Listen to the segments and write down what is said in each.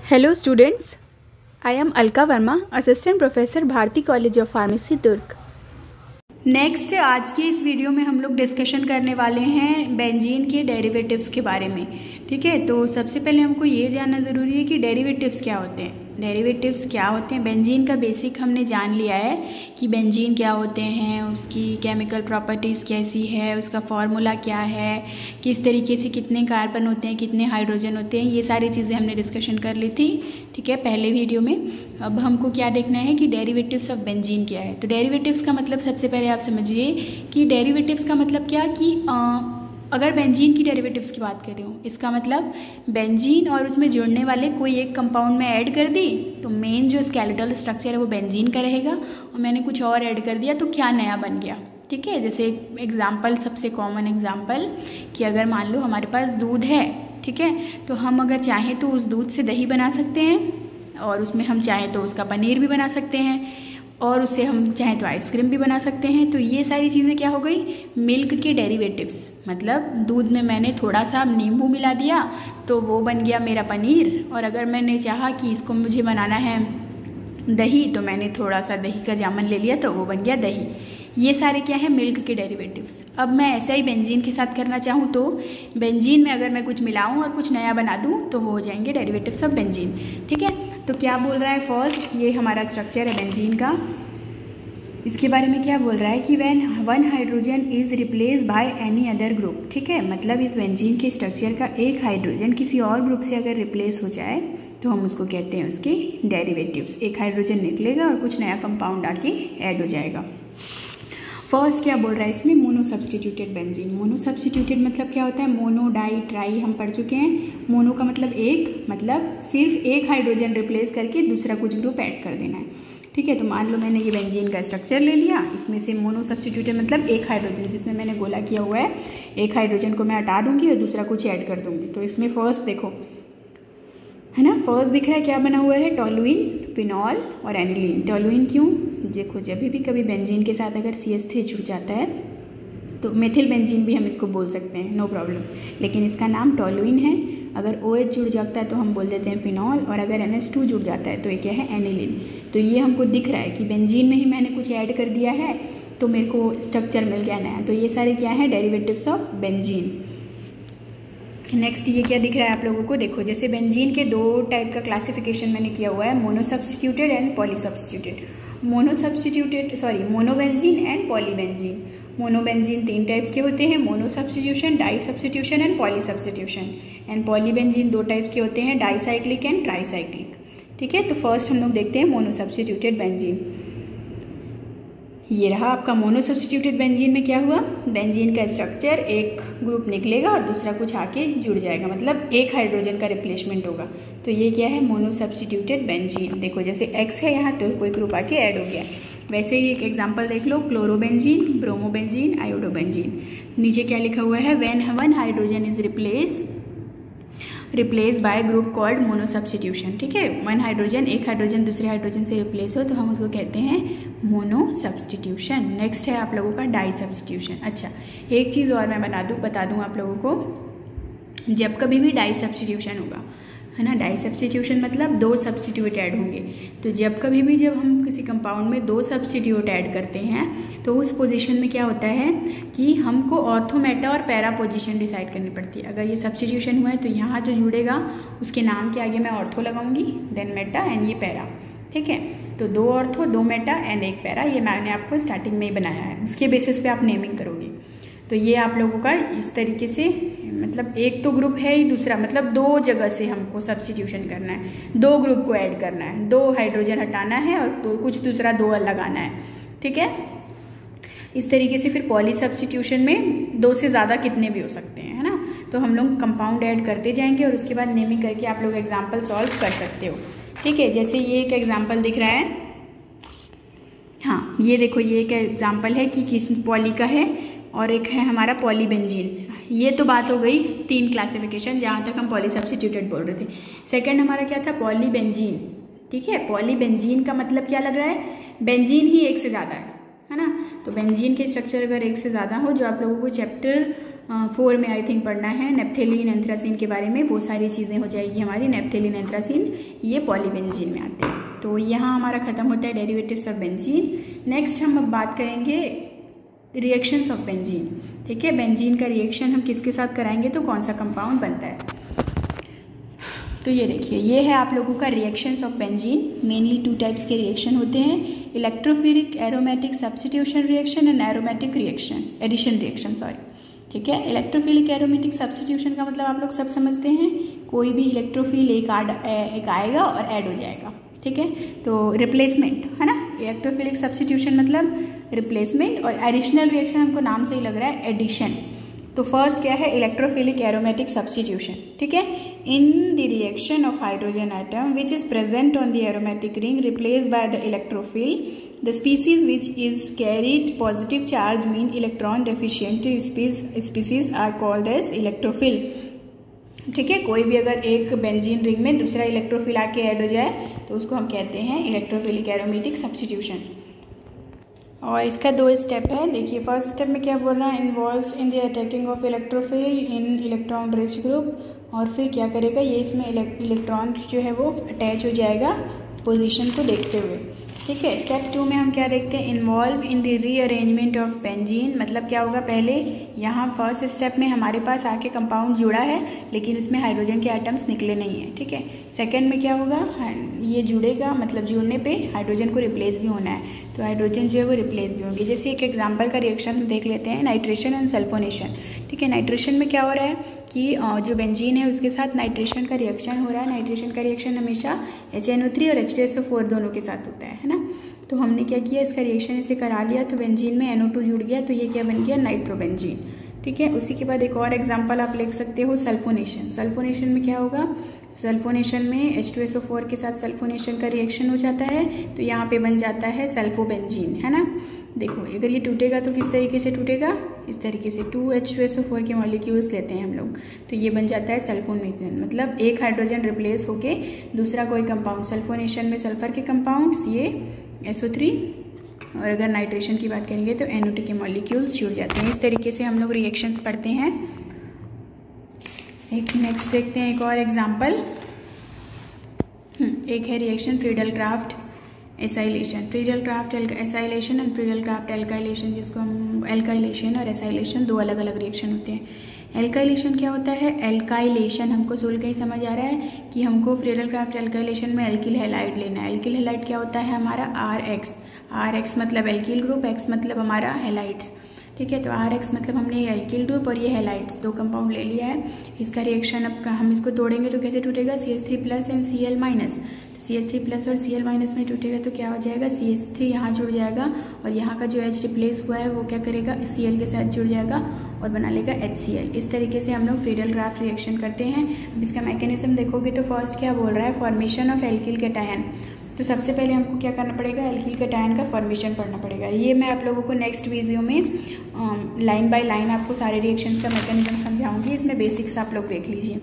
Hello students, I am Alka Verma, Assistant Professor Bharati College of Pharmacy, Durg। Next आज की इस video में हम लोग डिस्कशन करने वाले हैं बेंजीन के डेरिवेटिव्स के बारे में। ठीक है, तो सबसे पहले हमको ये जानना ज़रूरी है कि डेरिवेटिव्स क्या होते हैं। डेरिवेटिव्स क्या होते हैं, बेंजीन का बेसिक हमने जान लिया है कि बेंजीन क्या होते हैं, उसकी केमिकल प्रॉपर्टीज़ कैसी है, उसका फॉर्मूला क्या है, किस तरीके से कितने कार्बन होते हैं, कितने हाइड्रोजन होते हैं, ये सारी चीज़ें हमने डिस्कशन कर ली थी। ठीक है, पहले वीडियो में। अब हमको क्या देखना है कि डेरिवेटिव्स ऑफ बेंजीन क्या है। तो डेरिवेटिव्स का मतलब सबसे पहले आप समझिए कि डेरिवेटिव्स का मतलब क्या कि अगर बेंजीन की डेरिवेटिव्स की बात कर रही हूँ, इसका मतलब बेंजीन और उसमें जुड़ने वाले कोई एक कंपाउंड में ऐड कर दी तो मेन जो स्केलेटल स्ट्रक्चर है वो बेंजीन का रहेगा, और मैंने कुछ और ऐड कर दिया तो क्या नया बन गया। ठीक है, जैसे एग्जाम्पल, सबसे कॉमन एग्जाम्पल कि अगर मान लो हमारे पास दूध है, ठीक है, तो हम अगर चाहें तो उस दूध से दही बना सकते हैं, और उसमें हम चाहें तो उसका पनीर भी बना सकते हैं, और उससे हम चाहें तो आइसक्रीम भी बना सकते हैं। तो ये सारी चीज़ें क्या हो गई, मिल्क के डेरिवेटिव्स। मतलब दूध में मैंने थोड़ा सा नींबू मिला दिया तो वो बन गया मेरा पनीर, और अगर मैंने चाहा कि इसको मुझे बनाना है दही तो मैंने थोड़ा सा दही का जामन ले लिया तो वो बन गया दही। ये सारे क्या है, मिल्क के डेरिवेटिव्स। अब मैं ऐसा ही बेंजीन के साथ करना चाहूँ तो बेंजीन में अगर मैं कुछ मिलाऊँ और कुछ नया बना दूँ तो वो हो जाएंगे डेरिवेटिव्स ऑफ बेंजीन। ठीक है, तो क्या बोल रहा है, फर्स्ट ये हमारा स्ट्रक्चर है बेंजीन का। इसके बारे में क्या बोल रहा है कि when one hydrogen is replace by any other group. ठीक है, मतलब इस बेंजीन के स्ट्रक्चर का एक हाइड्रोजन किसी और ग्रुप से अगर रिप्लेस हो जाए तो हम उसको कहते हैं उसके डेरिवेटिव्स। एक हाइड्रोजन निकलेगा और कुछ नया कंपाउंड आके ऐड हो जाएगा। फर्स्ट क्या बोल रहा है इसमें, mono substituted benzene. Mono substituted मतलब क्या होता है, मोनो, डाई, ट्राई हम पढ़ चुके हैं। मोनो का मतलब एक, मतलब सिर्फ एक हाइड्रोजन रिप्लेस करके दूसरा कुछ ग्रुप ऐड कर देना है। ठीक है, तो मान लो मैंने ये बेंजीन का स्ट्रक्चर ले लिया, इसमें से मोनो सब्सटीट्यूटेड मतलब एक हाइड्रोजन जिसमें मैंने गोला किया हुआ है, एक हाइड्रोजन को मैं हटा दूंगी और दूसरा कुछ ऐड कर दूंगी। तो इसमें फर्स्ट देखो है ना, फर्स्ट दिख रहा है क्या बना हुआ है, टोलुइन, फिनॉल और एनिलीन। टोलुइन क्यों, देखो जब भी कभी बेंजीन के साथ अगर CH3 जुड़ जाता है तो मेथिल बेंजीन भी हम इसको बोल सकते हैं, नो प्रॉब्लम, लेकिन इसका नाम टोलुइन है। अगर OH जुड़ जाता है तो हम बोल देते हैं फिनॉल, और अगर NH2 जुड़ जाता है तो ये क्या है, एनिलीन। तो ये हमको दिख रहा है कि बेंजीन में ही मैंने कुछ ऐड कर दिया है तो मेरे को स्ट्रक्चर मिल गया नया। तो ये सारे क्या है, डेरिवेटिव्स ऑफ बेंजीन। नेक्स्ट ये क्या दिख रहा है आप लोगों को, देखो जैसे बेंजीन के दो टाइप का क्लासिफिकेशन मैंने किया हुआ है, mono substituted and poly substituted. Mono benzene and poly benzene. Mono benzene 3 types के होते हैं, mono substitution, di substitution and poly substitution. And poly benzene 2 types के होते हैं, डाईसाइक्लिक एंड ट्राईसाइक्लिक। ठीक है, तो फर्स्ट हम लोग देखते हैं मोनो सब्सटीट्यूटेड बेंजीन। ये रहा आपका मोनो सब्सटीट्यूटेड बेंजीन में क्या हुआ, बेंजीन का स्ट्रक्चर एक ग्रुप निकलेगा और दूसरा कुछ आके जुड़ जाएगा, मतलब एक हाइड्रोजन का रिप्लेसमेंट होगा। तो ये क्या है, मोनो सब्सटीट्यूटेड बेंजीन। देखो जैसे X है यहाँ तो कोई ग्रुप आके ऐड हो गया। वैसे ही एक एग्जांपल देख लो, क्लोरोबेंजीन, ब्रोमोबेंजीन, आयोडोबेंजीन। नीचे क्या लिखा हुआ है, when one hydrogen is replace by group called mono substitution. ठीक है, वन हाइड्रोजन, एक हाइड्रोजन दूसरे हाइड्रोजन से रिप्लेस हो तो हम उसको कहते हैं मोनो सब्सटीट्यूशन। नेक्स्ट है आप लोगों का डाई सब्सटीट्यूशन। अच्छा, एक चीज़ और मैं बता दूं आप लोगों को, जब कभी भी डाई सब्सटीट्यूशन होगा, है ना, डाई सब्सटीट्यूशन मतलब 2 सब्सटीट्यूट ऐड होंगे। तो जब हम किसी कंपाउंड में 2 सब्सटीट्यूट ऐड करते हैं तो उस पोजीशन में क्या होता है कि हमको ऑर्थो, मेटा और पैरा पोजीशन डिसाइड करनी पड़ती है। अगर ये सब्सटीट्यूशन हुआ है तो यहाँ जो जुड़ेगा उसके नाम के आगे मैं ऑर्थो लगाऊंगी, देन मेटा एंड ये पैरा। ठीक है, तो 2 ऑर्थो, 2 मेटा एंड 1 पैरा, ये मैंने आपको स्टार्टिंग में ही बनाया है, उसके बेसिस पे आप नेमिंग करोगे। तो ये आप लोगों का इस तरीके से, मतलब एक तो ग्रुप है ही, दूसरा मतलब 2 जगह से हमको सब्सटीट्यूशन करना है, 2 ग्रुप को ऐड करना है, 2 हाइड्रोजन हटाना है और तो कुछ दूसरा 2 लगाना है। ठीक है, इस तरीके से फिर पॉली सब्सटीट्यूशन में 2 से ज़्यादा कितने भी हो सकते हैं, है ना। तो हम लोग कंपाउंड ऐड करते जाएंगे और उसके बाद नेमिंग करके आप लोग एग्जाम्पल सॉल्व कर सकते हो। ठीक है, जैसे ये एक एग्जाम्पल दिख रहा है, हाँ ये देखो ये एक एग्जाम्पल है कि किस पॉली का है, और एक है हमारा पॉलीबेंजीन। ये तो बात हो गई 3 क्लासिफिकेशन, जहाँ तक हम पॉली सब्सटीट्यूटेड बोल रहे थे। सेकंड हमारा क्या था, पॉलीबेंजीन। ठीक है, पॉलीबेंजीन का मतलब क्या लग रहा है, बेंजीन ही एक से ज़्यादा है ना। तो बेंजीन के स्ट्रक्चर अगर एक से ज़्यादा हो, जो आप लोगों को चैप्टर 4 में आई थिंक पढ़ना है नेप्थेलीन एंथ्रासीन के बारे में, वो सारी चीज़ें हो जाएगी हमारी। नेप्थेलीन एंथ्रासीन ये पॉलीबेंजीन में आते हैं। तो यहाँ हमारा खत्म होता है डेरिवेटिव्स ऑफ बेंजीन। नेक्स्ट हम अब बात करेंगे रिएक्शंस ऑफ बेंजीन। ठीक है, बेंजीन का रिएक्शन हम किसके साथ कराएंगे तो कौन सा कंपाउंड बनता है। तो ये देखिए, ये है आप लोगों का reactions of benzene. Mainly 2 types के रिएक्शन होते हैं, electrophilic aromatic substitution reaction and aromatic reaction, addition reaction sorry. ठीक है, इलेक्ट्रोफिलिक एरोमेटिक सब्स्टिट्यूशन का मतलब आप लोग सब समझते हैं, कोई भी इलेक्ट्रोफिल एक आएगा और ऐड हो जाएगा। ठीक है, तो रिप्लेसमेंट है ना, इलेक्ट्रोफिलिक सब्स्टिट्यूशन मतलब रिप्लेसमेंट, और एडिशनल रिएक्शन हमको नाम से ही लग रहा है एडिशन। तो फर्स्ट क्या है, इलेक्ट्रोफिलिक एरोमेटिक सब्स्टिट्यूशन। ठीक है, in the reaction of hydrogen atom which is present on the aromatic ring replace by the electrophile, the species which is carried positive charge mean electron deficient species are called as electrophile. ठीक है, कोई भी अगर एक benzene ring में दूसरा electrophile आके add हो जाए तो उसको हम कहते हैं इलेक्ट्रोफिलिक एरोमेटिक सब्स्टिट्यूशन। और इसका 2 स्टेप है। देखिए, फर्स्ट स्टेप में क्या बोल रहा है, involves in the attacking of electrophile in electron rich group, और फिर क्या करेगा, ये इसमें इलेक्ट्रॉन जो है वो अटैच हो जाएगा पोजीशन को देखते हुए। ठीक है, स्टेप 2 में हम क्या देखते हैं, involve in the rearrangement of benzene. मतलब क्या होगा, पहले यहाँ फर्स्ट स्टेप में हमारे पास आके कंपाउंड जुड़ा है लेकिन उसमें हाइड्रोजन के एटम्स निकले नहीं है। ठीक है, सेकंड में क्या होगा, ये जुड़ेगा, मतलब जुड़ने पे हाइड्रोजन को रिप्लेस भी होना है, तो हाइड्रोजन जो है वो रिप्लेस भी होंगे। जैसे एक एग्जाम्पल का रिएक्शन हम देख लेते हैं, नाइट्रेशन एंड सल्फोनेशन। ठीक है, नाइट्रेशन में क्या हो रहा है कि जो बेंजीन है उसके साथ नाइट्रेशन का रिएक्शन हो रहा है। नाइट्रेशन का रिएक्शन हमेशा HNO3 और H2SO4 दोनों के साथ होता है ना। तो हमने क्या किया, इसका रिएक्शन इसे करा लिया, तो बेंजीन में NO2 जुड़ गया, तो ये क्या बन गया, नाइट्रोबेंजीन। ठीक है, उसी के बाद एक और एग्जाम्पल आप लिख सकते हो, सल्फोनेशन। सल्फोनेशन में क्या होगा, सल्फोनेशन में H2SO4 के साथ सल्फोनेशन का रिएक्शन हो जाता है, तो यहाँ पे बन जाता है सल्फोबेंजीन, है ना। देखो, अगर ये टूटेगा तो किस तरीके से टूटेगा, इस तरीके से 2 H2SO4 के मॉलिक्यूल्स लेते हैं हम लोग, तो ये बन जाता है सल्फोनेशन। मतलब एक हाइड्रोजन रिप्लेस होके दूसरा कोई कंपाउंड, सल्फोनेशन में सल्फर के कंपाउंड CaSO3, और अगर नाइट्रेशन की बात करेंगे तो NO2 के मॉलिक्यूल्स जुड़ जाते हैं। इस तरीके से हम लोग रिएक्शंस पढ़ते हैं। एक नेक्स्ट देखते हैं, एक और एग्जाम्पल। एक है reaction Friedel-Crafts acylation. Friedel-Crafts acylation and Friedel-Crafts alkylation, जिसको हम एल्काइलेशन और एसाइलेशन 2 अलग अलग रिएक्शन होते हैं। एल्काइलेशन क्या होता है, एल्काइलेशन हमको सोल का ही समझ आ रहा है कि हमको फ्रीडल-क्राफ्ट एल्काइलेशन में एल्किल हैलाइड लेना है। एल्किल हैलाइड क्या होता है हमारा, RX मतलब एल्किल ग्रुप, X मतलब हमारा हैलाइड्स। ठीक है, तो RX मतलब हमने ये एल्किल ग्रुप और ये हैलाइड्स 2 कंपाउंड ले लिया है। इसका रिएक्शन अब हम इसको तोड़ेंगे तो कैसे टूटेगा, CH3+ एंड Cl-। तो CH3+ और Cl- में टूटेगा तो क्या हो जाएगा, CH3 यहाँ जुड़ जाएगा और यहाँ का जो H रिप्लेस हुआ है वो क्या करेगा, Cl के साथ जुड़ जाएगा और बना लेगा HCl। इस तरीके से हम लोग फ्रीडल-क्राफ्ट रिएक्शन करते हैं। अब इसका मैकेनिज्म देखोगे तो फर्स्ट क्या बोल रहा है, फॉर्मेशन ऑफ एल्किल कैटायन। तो सबसे पहले हमको क्या करना पड़ेगा, एल्किल कैटायन का फॉर्मेशन पढ़ना पड़ेगा। ये मैं आप लोगों को नेक्स्ट वीडियो में लाइन बाय लाइन आपको सारे रिएक्शंस का मैकेनिज्म समझाऊंगी। इसमें बेसिक्स आप लोग देख लीजिए।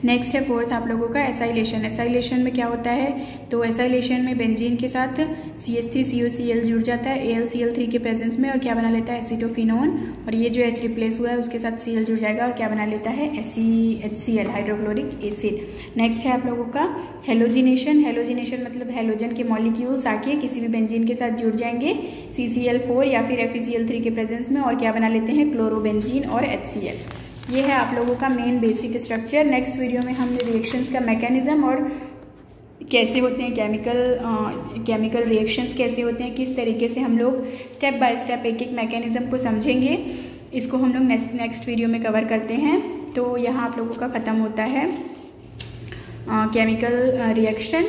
नेक्स्ट है 4th आप लोगों का एसाइलेशन। एसाइलेशन में क्या होता है, तो एसाइलेशन में बेंजीन के साथ CH3COCl जुड़ जाता है AlCl3 के प्रेजेंस में और क्या बना लेता है, एसीटोफिनोन, और ये जो H रिप्लेस हुआ है उसके साथ Cl जुड़ जाएगा और क्या बना लेता है, HCl हाइड्रोक्लोरिक एसिड। नेक्स्ट है आप लोगों का हेलोजिनेशन। हेलोजिनेशन मतलब हेलोजन के मॉलिक्यूल्स आके किसी भी बेंजीन के साथ जुड़ जाएंगे CCl4 या फिर FeCl3 के प्रेजेंस में और क्या बना लेते हैं, क्लोरोबेंजीन और HCl। ये है आप लोगों का main basic structure. Next video में हम रिएक्शंस का मैकेनिज्म और कैसे होते हैं, केमिकल रिएक्शंस कैसे होते हैं, किस तरीके से हम लोग स्टेप बाय स्टेप एक एक मैकेनिज्म को समझेंगे, इसको हम लोग नेक्स्ट वीडियो में कवर करते हैं। तो यहाँ आप लोगों का ख़त्म होता है केमिकल रिएक्शन।